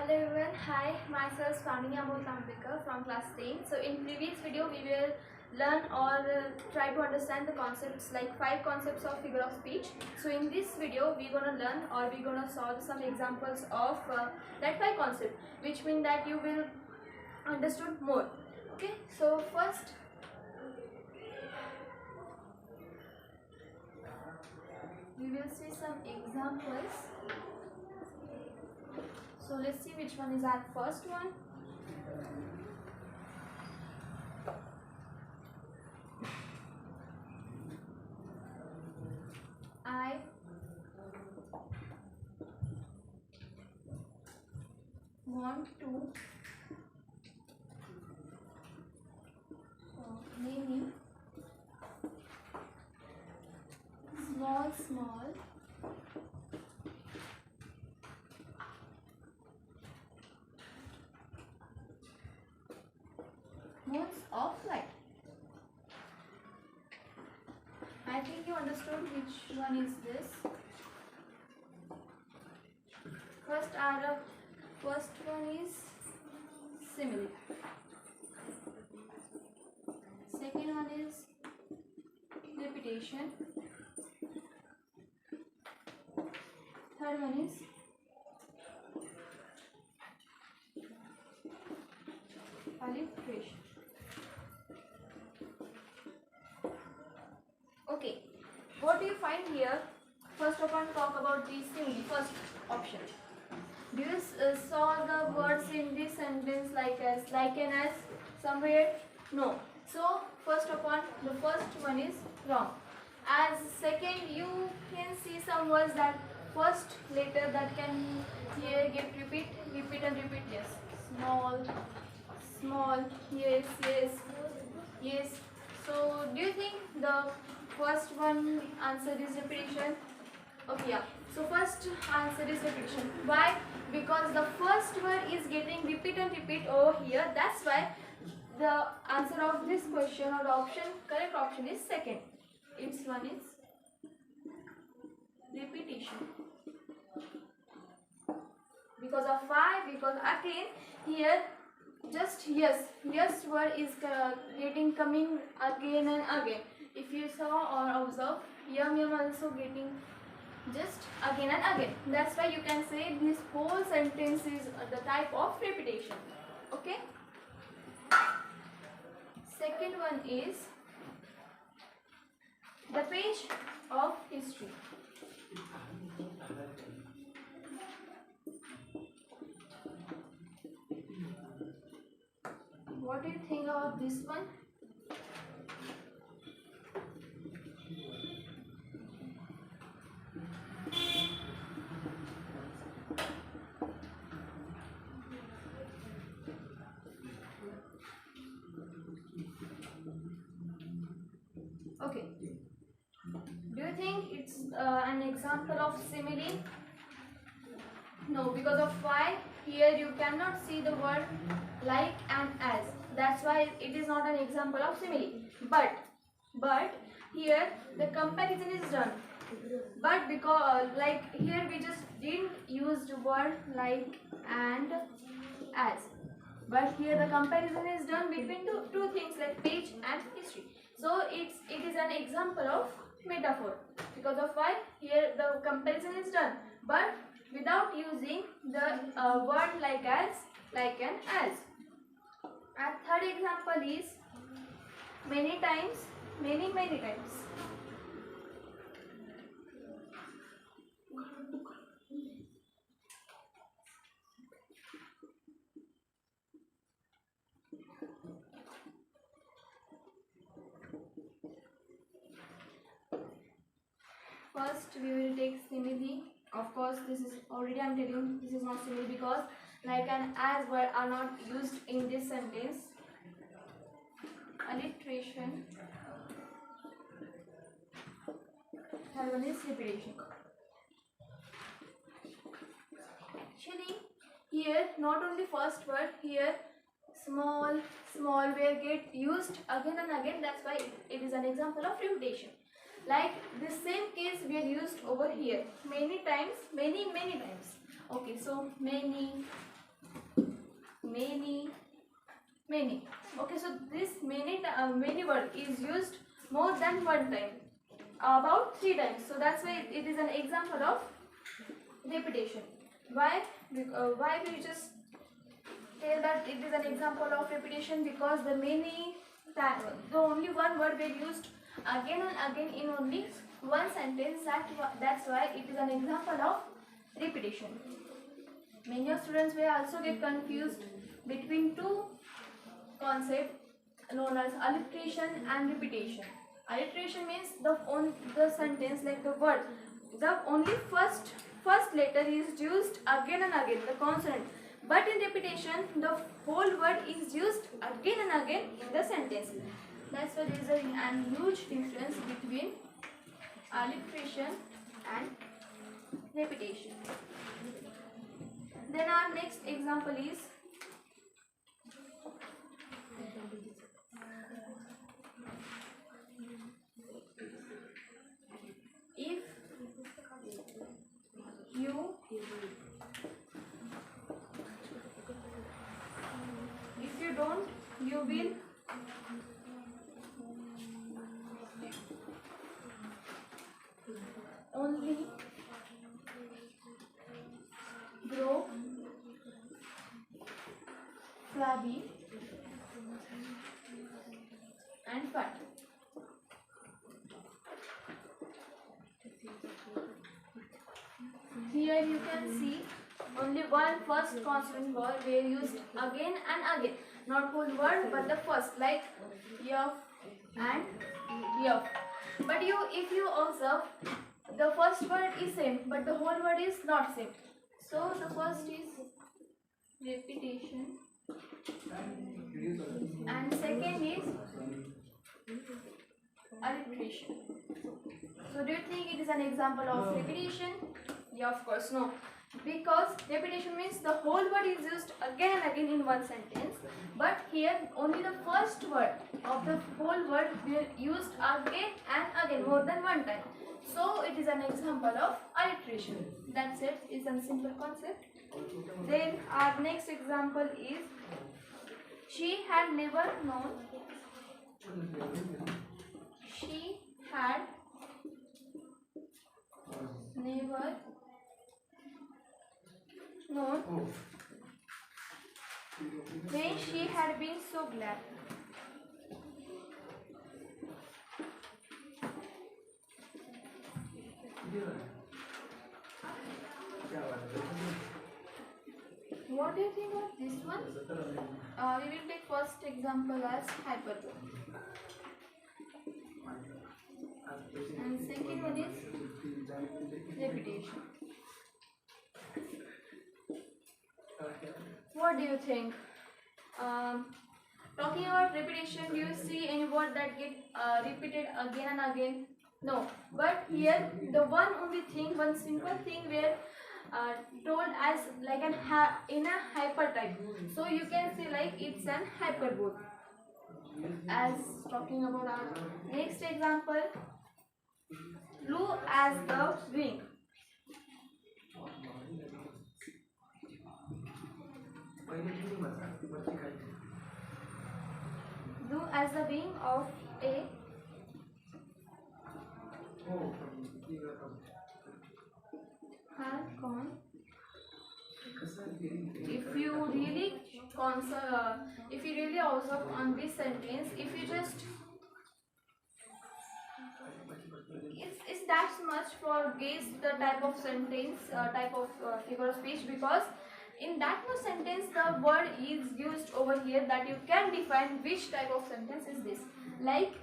Hello everyone, hi, myself Swamini Amol Tambekar from class 10. So in previous video we will learn or try to understand the concepts like 5 concepts of figure of speech. So in this video we gonna learn or we gonna solve some examples of that 5 concepts, which mean that you will understood more. Okay, so first we will see some examples. So let's see which one is our first one. I want to many small modes of light. I think you understood which one is this. First one is simile. Second one is repetition. Third one is alliteration. Okay, what do you find here? First of all, talk about the simile. First option. Do you saw the words in this sentence like as, like and as somewhere? No. So first of all, the first one is wrong. As second, you can see some words that first letter that can here get repeat and repeat. Yes, small, yes, yes. So do you think the first one answer is repetition? Okay, yeah. So first answer is repetition. Why? Because the first word is getting repeat and repeat over here. That's why the answer of this question or the correct option is second. Its one is repetition. Because of why? Because again here just yes word is coming again and again. If you saw or observe, yum also getting just again and again. That's why you can say this whole sentence is the type of repetition. Okay. Second one is the page of history. What do you think about this one? Okay. Do you think it's an example of simile? No, because of why? Here you cannot see the word like and as. That's why it is not an example of simile. But here the comparison is done. But because like here we just didn't use the word like and as. But here the comparison is done between two things like page and history. So it is an example of metaphor. Because of why? Here the comparison is done, but without using the word like as, like and as. And third example is many times, many times. First we will take simile. Of course this is already I'm telling you this is not simile because like and as word are not used in this sentence. Alliteration. Third one is repetition. Actually here not only first word, here small will get used again and again. That's why it is an example of repetition. Like the same case we are used over here many times, many times. Okay, so many, many, many. Okay, so this many word is used more than one time, about 3 times. So that's why it is an example of repetition. Why? Why we just tell that it is an example of repetition? Because the only one word were used again and again in only one sentence. That's why it is an example of repetition. Many of students will also get confused between two concepts known as alliteration and repetition. Alliteration means the sentence, like the word, the only first letter is used again and again, the consonant. But in repetition, the whole word is used again and again in the sentence. That's why there is a huge difference between alliteration and repetition. Then our next example is if you don't, you will only grow flabby and fat. Here you can see only one first consonant word were used again and again. Not whole word, but the first, like yaf and yaf. But if you observe, the first word is same, but the whole word is not same. So the first is repetition, and second is alliteration. So do you think it is an example of repetition? Yeah, of course, no. Because repetition means the whole word is used again and again in one sentence. But here only the first word of the whole word will used again and again, more than one time. So it is an example of alliteration. That's it. It's a simple concept. Then our next example is she had never known. She had never known when she had been so glad. What do you think of this one? We will take first example as hyperbole, and second one is repetition. What do you think? Talking about repetition, do you see any word that get repeated again and again? No. But here, the one only thing, one simple thing where told as like in a hypertype. So you can say like it's an hyperbole. As talking about our next example, blue as the wing. Blue as the wing of a falcon. If you really observe on this sentence, if you just it's that much for guess the type of sentence, type of figure of speech, because in that much sentence the word is used over here that you can define which type of sentence is this. Like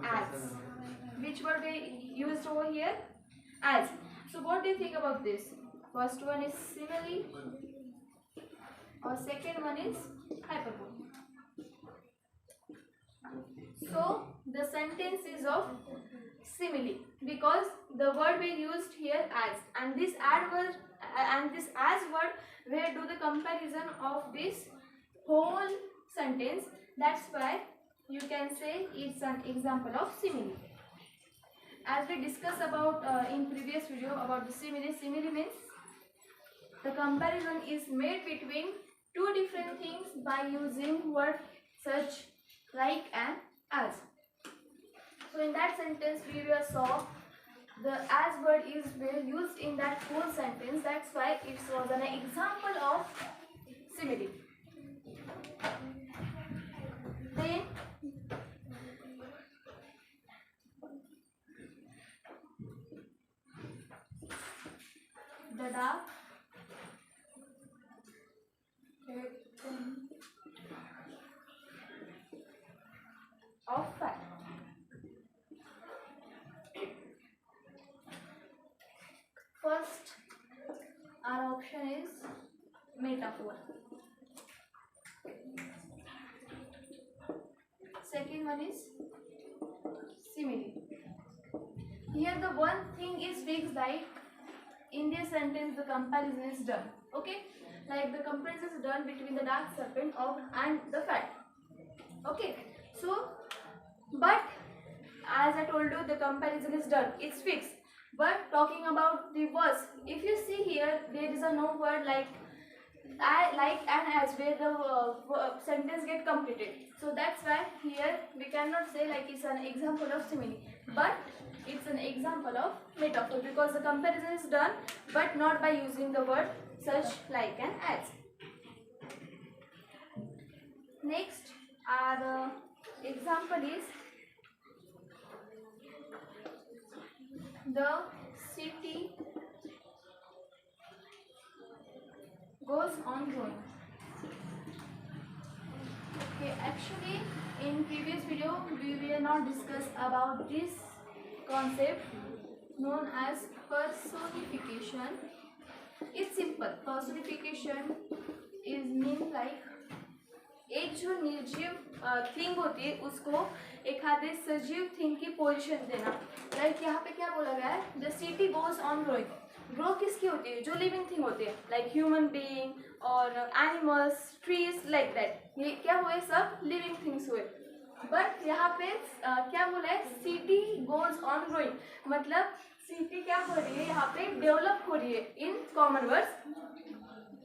as. Which word we used over here? As. So what do you think about this? First one is simile, or second one is hyperbole. So the sentence is of simile because the word we used here as, and this as word where do the comparison of this whole sentence. That's why you can say it's an example of simile. As we discussed about in previous video about the simile means the comparison is made between two different things by using word such like and as. So in that sentence we saw the as word is well used in that whole sentence. That's why it was an example of simile. Then the dark of fact. First, our option is metaphor. Second one is simile. Here the one thing is fixed, like in this sentence the comparison is done. Okay, like the comparison is done between the dark serpent and the fat. Okay, so but as I told you, the comparison is done, it's fixed. But talking about the verse, if you see here, there is a no word like and as where the sentence get completed. So that's why here we cannot say like it's an example of simile, but it's an example of metaphor, because the comparison is done but not by using the word such, like and as. Next, our example is the city goes on growing. Okay, actually in previous video we will not discuss about this concept known as personification. It's simple. Personification is mean like एक जो निर्जीव thing होती है उसको एक आधे सजीव thing की पोजीशन देना. लाइक यहाँ पे क्या बोला गया है, the city goes on growing. Grow किसकी होती है, जो लिविंग थिंग होती है, लाइक ह्यूमन बीइंग और एनिमल्स, ट्रीज, लाइक दैट. ये क्या हुए, सब लिविंग थिंग्स हुए. बट यहाँ पे क्या बोला है, सिटी गोज ऑन ग्रोइंग, मतलब सिटी क्या हो रही है, यहाँ पे डेवलप हो रही है in common words.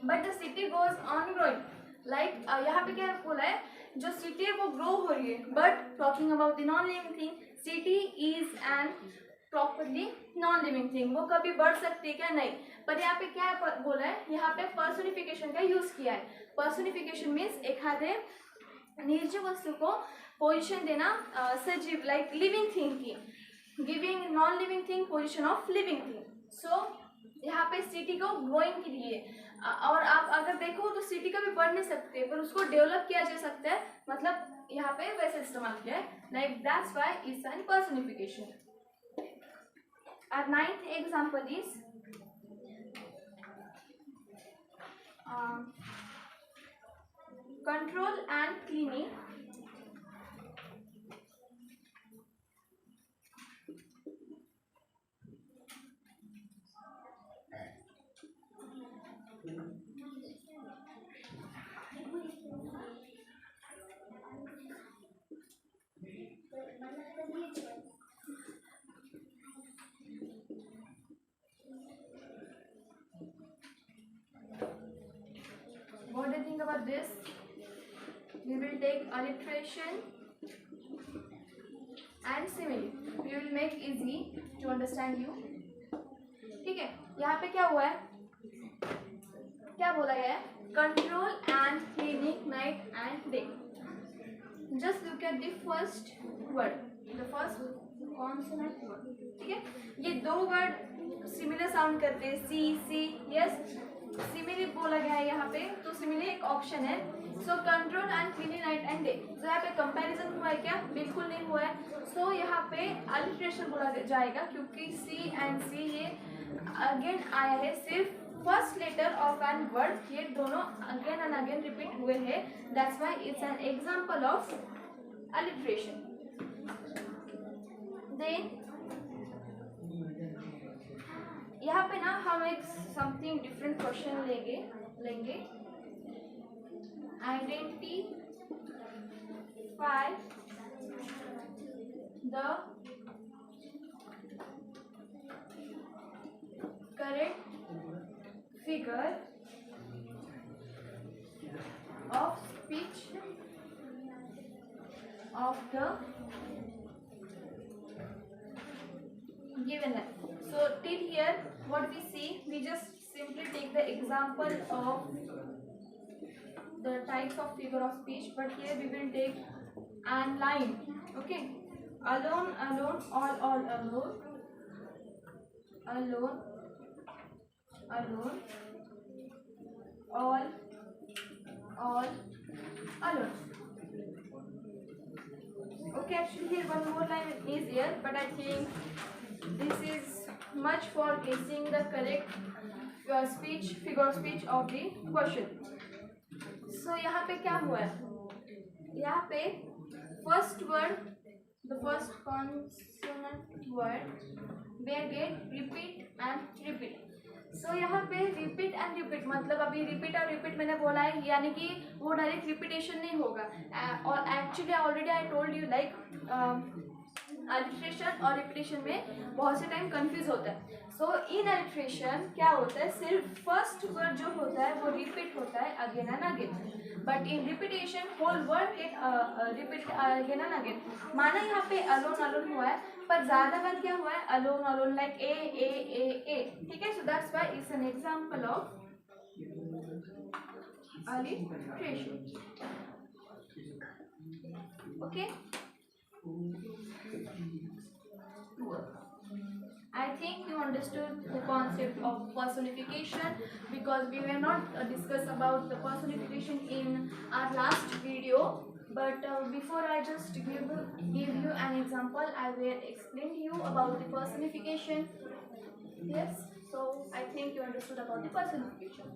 But the city goes on growing, like यहाँ पे क्या बोला है, जो सिटी है वो ग्रो हो रही है. But talking about the non living thing, city is an properly non living thing. वो कभी बढ़ सकती है क्या, नहीं. पर यहाँ पे क्या बोला है, यहाँ पे पर्सोनिफिकेशन का यूज किया है. पर्सोनिफिकेशन मीन्स एखादे निर्जीव वस्तु को पोजिशन देना सजीव, लाइक लिविंग थिंग की, giving non living thing position of living thing. So यहाँ पे सिटी को ग्रोइंग के लिए, और आप अगर देखो तो सिटी का भी बढ़ नहीं सकते, पर उसको डेवलप किया जा सकता है, मतलब यहाँ पे वैसे इस्तेमाल किया है. Like that's why it's N personification. Our ninth example is control and cleaning. What do you think about this? We will take alliteration and simile. We will make easy to understand you. ठीक है, यहाँ पे क्या हुआ है, क्या बोला गया है, control and cleaning night and day. Just look at the first word, the first consonant word. ठीक है, ये दो वर्ड सिमिलर साउंड करते हैं, सी सी. यस, सिमिलर बोला गया है यहाँ पे, तो सिमिलर एक ऑप्शन है. So control and cleaning night and day. तो यहाँ पे कंपैरिजन हुआ है क्या, बिल्कुल नहीं हुआ है. सो यहाँ पे अलिट्रेशन बोला जाएगा, क्योंकि सी एंड सी ये अगेन आया है, सिर्फ first letter of an word, ये दोनों अगेन एंड अगेन रिपीट हुए हैं. That's why it's an example of alliteration. Then यहाँ पे ना हम एक समथिंग डिफरेंट क्वेश्चन लेंगे. Identify the correct figure of the given line. So till here what we see, we just simply take the example of the types of figure of speech, but here we will take an line. Okay, alone, alone, all, alone, alone, alone, all, alone. Okay, actually here one more line is here, but I think this is much for guessing the correct speech, figure of speech of the question. So यहाँ पे क्या हुआ है, यहाँ पे first word, the first consonant word where get repeat and repeat. So यहाँ पे repeat and repeat मतलब अभी repeat और repeat मैंने बोला है, यानी कि वो डायरेक्ट रिपीटेशन नहीं होगा. और actually already I told you like alliteration और रिपीटेशन में बहुत से टाइम कंफ्यूज होता है. सो इन अलिट्रेशन क्या होता है, सिर्फ फर्स्ट वर्ड जो होता है वो रिपीट होता है again and again, but in repetition whole word get repeat again and again. माना यहाँ पे अलोन अलोन हुआ है, पर ज्यादा बार क्या हुआ है, अलोन अलोन लाइक ए ए ए ए. ठीक है, सो that's why it's an example of alliteration. Okay, I think you understood the concept of personification, because we were not discuss about the personification in our last video. But before I just give you an example, I will explain to you about the personification. Yes, so I think you understood about the personification.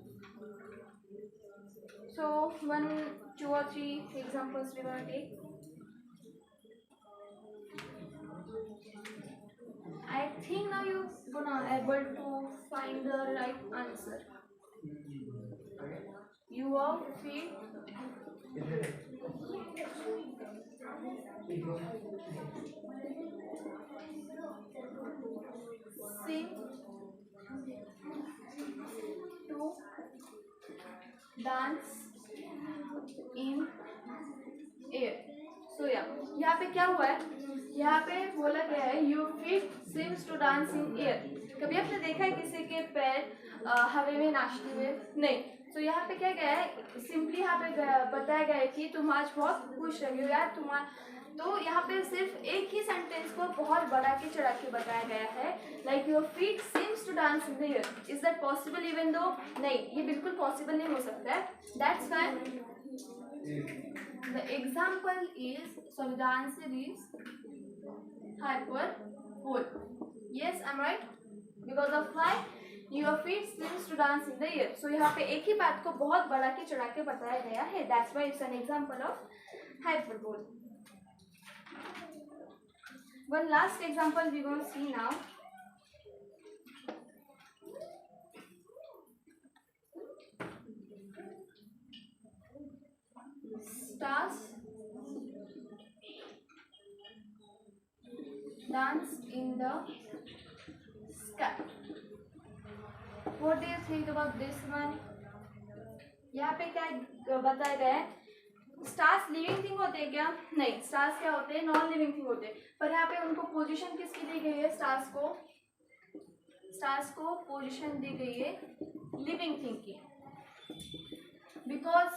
So 1, 2 or 3 examples we will take. I think now you're gonna able to find the right answer. Your feet sing to dance in air. So yeah, यहाँ पे क्या हुआ है, यहाँ पे बोला गया है your feet seems to dance in air. कभी आपने देखा है किसी के पैर हवा में नाचते हुए? नहीं. तो यहाँ पे क्या गया है, सिंपली यहाँ पे बताया गया है कि तुम आज बहुत खुश रहे हो यार तुम्हारा. तो यहाँ पे सिर्फ एक ही सेंटेंस को बहुत बढ़ा के चढ़ा के बताया गया है, like your feet seems to dance in the air. Is that possible even though? नहीं, ये बिल्कुल पॉसिबल नहीं हो सकता है. That's why the example is, sorry, the answer is hyperbole. Yes, I'm right, because of why your feet seems to dance in the air. So यहाँ पे एक ही बात को बहुत बढ़ा के चढ़ा के बताया गया है. That's why it's an example of hyperbole. One last example we're going to see now. Stars dance in the sky. What do you think about this one? यहाँ पे क्या बताया गया है, स्टार्स लिविंग थिंग होते हैं क्या? नहीं, स्टार्स क्या होते हैं, नॉन लिविंग थिंग होते हैं. पर यहाँ पे उनको पोजीशन किसकी दी गई है, स्टार्स को पोजीशन दी गई है लिविंग थिंग की, बिकॉज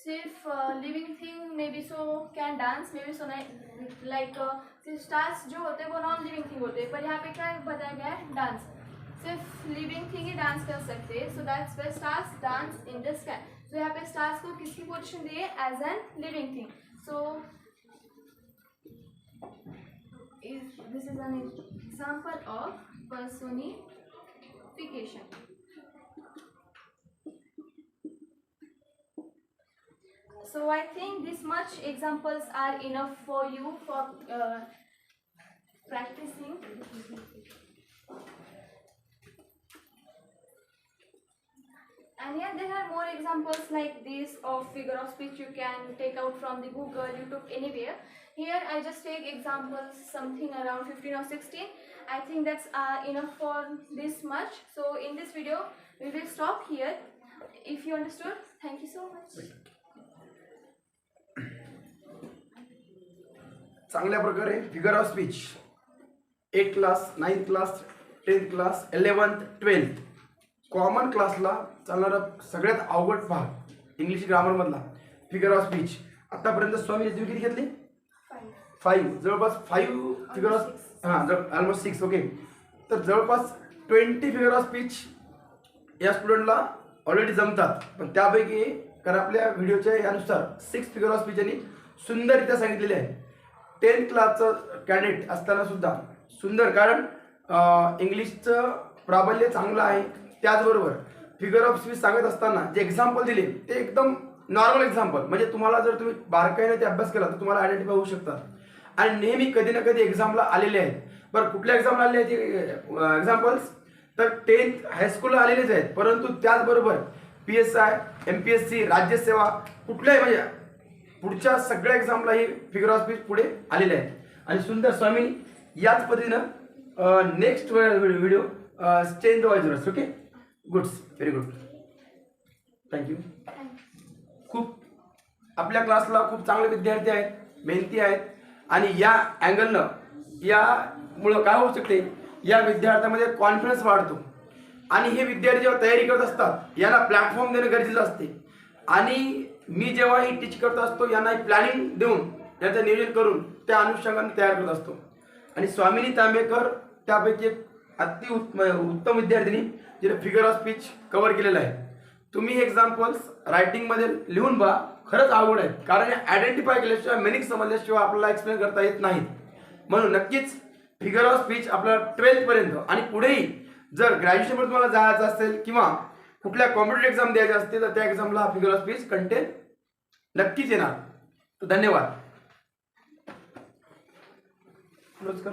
सिर्फ living thing may be so can dance, may be so like सिर्फ स्टार्स जो होते हैं वो नॉन लिविंग थिंग होते हैं. पर यहाँ पे क्या बताया गया है, डांस, सिर्फ लिविंग थिंग ही डांस कर सकते हैं. So that's why stars dance in the sky. So यहाँ पे स्टार्स को किसकी पोजीशन दी है, as an living thing. So this is an example of personification. So I think this much examples are enough for you for practicing. And yeah, there are more examples like this of figure of speech you can take out from the Google, YouTube, anywhere. Here I just take examples something around 15 or 16. I think that's enough for this much. So in this video we will stop here. If you understood, thank you so much. चांगल्या प्रकारे figure of speech 8th class 9th class 10th class 11th 12th common क्लासला चालणारा सगळ्यात अवघड भाग English ग्रामरमधला figure of speech. आतापर्यंत स्वामी तुम्ही किती घेतले? 5. जवळपास 5 फिगर ऑफ ऑलमोस्ट 6. ओके, तर जवळपास 20 फिगर ऑफ स्पीच या स्टुडंटला ऑलरेडी जमतात. पण त्यापैकी कारण आपल्या व्हिडिओच्या यानुसार 6 फिगर ऑफ स्पीच यांनी सुंदररित्या सांगितलेले आहे. 10th क्लासचं कॅन्डिडेट असताना सुद्धा सुंदर, कारण इंग्लिशचं प्राबल्य चांगलं आहे. त्याचबरोबर फिगर ऑफ स्पीच सांगत असताना जे एक्झाम्पल दिले ते एकदम नॉर्मल एक्झाम्पल, म्हणजे तुम्हाला जर तुम्ही बारकाईने ते अभ्यास केला तर तुम्हाला आयडेंटिफाय होऊ शकतात. आणि नेहमी कधी ना कधी एक्झामला आलेले आहेत. बरं, कुठल्या एक्झामला आलेले आहेत ते एक्झाम्पल्स? तर 10th हायस्कूलला आलेलेच आहेत, परंतु त्याचबरोबर PSI, MPSC, राज्यसेवा कुठल्याही म्हणजे पुढच्या सगळ्या एक्झामला ही फिगर ऑफ स्पीच पुढे आलेले आहेत. आणि सुंदर स्वामी याच पद्धतीनं नेक्स्ट व्हिडिओ चेंज द वायझर्स. Okay, goods, very good, thank you. खूप आपल्या क्लासला खूप चांगले विद्यार्थी आहेत, मेहनती आहेत. आणि या अँगलनं यामुळं काय होऊ शकते, या विद्यार्थ्यामध्ये कॉन्फिडन्स वाढतो. आणि हे विद्यार्थी जेव्हा तयारी करत असतात यांना प्लॅटफॉर्म देणं गरजेचं असते. आणि मी जेव्हा ही टीच करत असतो यांना एक प्लॅनिंग देऊन याचं नियोजन करून त्या अनुषंगाने तयार करत असतो. आणि स्वामिनी तांबेकर त्यापैकी एक उत्तम विद्यार्थिनी जिने फिगर ऑफ स्पीच कव्हर केलेलं आहे. तुम्ही हे एक्झाम्पल्स रायटिंगमध्ये लिहून पहा. खरंच आवड आहे, कारण आयडेंटिफाय केल्याशिवाय मिनिंग समजल्याशिवाय आपल्याला एक्सप्लेन करता येत नाहीत. म्हणून नक्कीच फिगर ऑफ स्पीच आपल्याला 12th पर्यंत आणि पुढेही जर ग्रॅज्युएशनमध्ये तुम्हाला जायचं असेल किंवा कुठल्या कॉम्पिटेटिव्ह एक्झाम द्यायचे असतील तर त्या एक्झामला हा फिगर ऑफ स्पीच कंटेंट नक्कीच येणार. तर धन्यवाद. क्लोज कर.